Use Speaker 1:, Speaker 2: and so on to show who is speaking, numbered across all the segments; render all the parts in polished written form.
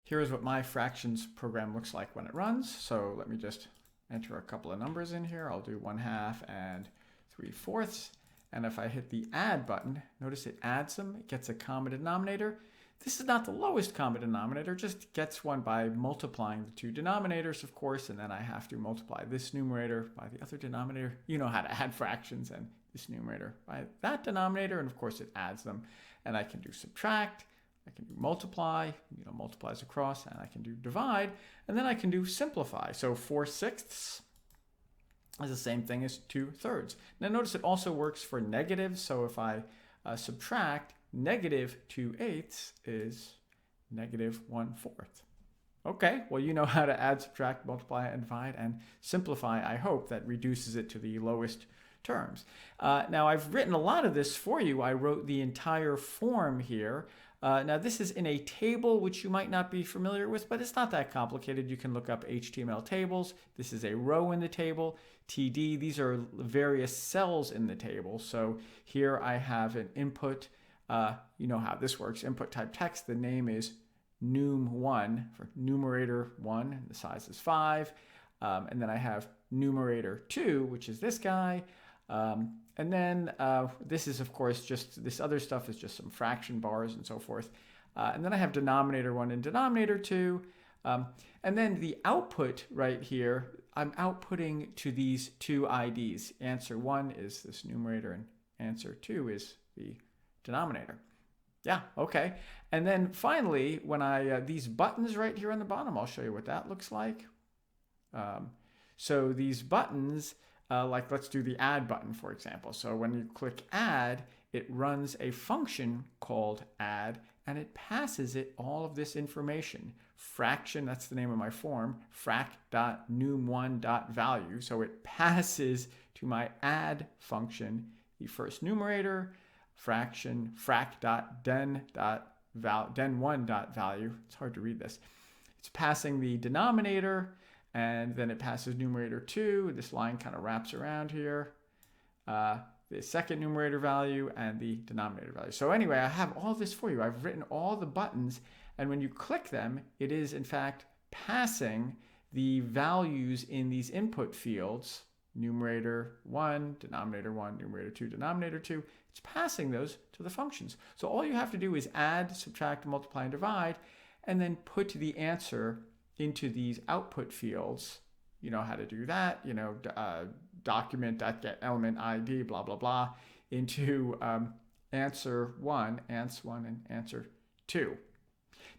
Speaker 1: Here's what my fractions program looks like when it runs. So let me just enter a couple of numbers in here. I'll do 1/2 and 3/4. And if I hit the add button, notice it adds them. It gets a common denominator. This is not the lowest common denominator, just gets one by multiplying the two denominators, of course, and then I have to multiply this numerator by the other denominator. You know how to add fractions, and this numerator by that denominator, and of course it adds them. And I can do subtract, I can do multiply, multiplies across, and I can do divide, and then I can do simplify. So 4/6 is the same thing as 2/3. Now notice it also works for negatives, so if I subtract, -2/8 is -1/4. Okay, well, you know how to add, subtract, multiply, and divide, and simplify. I hope that reduces it to the lowest terms. Now, I've written a lot of this for you. I wrote the entire form here. Now, this is in a table, which you might not be familiar with, but it's not that complicated. You can look up HTML tables. This is a row in the table. TD, these are various cells in the table. So here I have an input. You know how this works. Input type text. The name is num1 for numerator 1. The size is 5. And then I have numerator 2, which is this guy. And then this is, of course, just this other stuff is just some fraction bars and so forth. And then I have denominator 1 and denominator 2. And then the output right here, I'm outputting to these two IDs. Answer 1 is this numerator and answer 2 is the denominator. Yeah, okay. And then finally, when I, these buttons right here on the bottom, I'll show you what that looks like. So these buttons, like let's do the add button, for example. So when you click add, it runs a function called add, and it passes it all of this information. Fraction, that's the name of my form, frac.num1.value. So it passes to my add function the first numerator, fraction, frac.den1.value. It's hard to read this. It's passing the denominator, and then it passes numerator 2. This line kind of wraps around here. The second numerator value and the denominator value. So anyway, I have all this for you. I've written all the buttons, and when you click them, it is in fact passing the values in these input fields, numerator 1, denominator 1, numerator 2, denominator 2. It's passing those to the functions. So all you have to do is add, subtract, multiply, and divide, and then put the answer into these output fields. You know how to do that, document.getElementID, blah, blah, blah, into answer 1, ans1, and answer 2.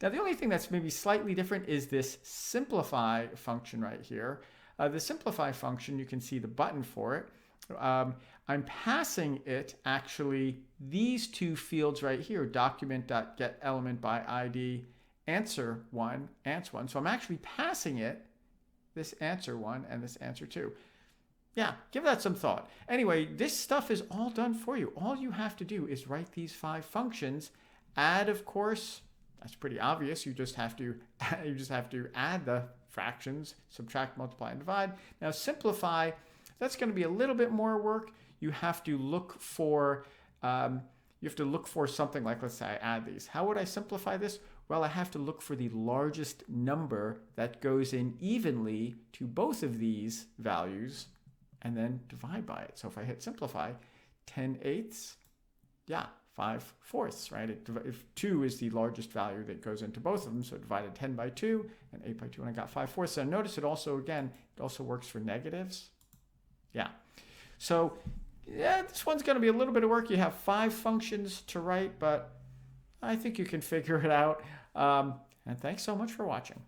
Speaker 1: Now, the only thing that's maybe slightly different is this simplify function right here. The simplify function, you can see the button for it. I'm passing it actually these two fields right here, document.getElementById, answer1, ans1. So I'm actually passing it this answer 1 and this answer 2. Yeah, give that some thought. Anyway, this stuff is all done for you. All you have to do is write these 5 functions. Add, of course, that's pretty obvious. You just have to add the fractions, subtract, multiply, and divide. Now simplify, that's going to be a little bit more work. You have to look for something like, let's say I add these. How would I simplify this? Well, I have to look for the largest number that goes in evenly to both of these values and then divide by it. So if I hit simplify, 10/8, yeah, 5/4, right? If 2 is the largest value that goes into both of them, so divided 10 by 2 and 8 by 2, and I got 5/4. So notice it also, again, it also works for negatives. Yeah. So yeah, this one's going to be a little bit of work. You have 5 functions to write, but I think you can figure it out. And thanks so much for watching.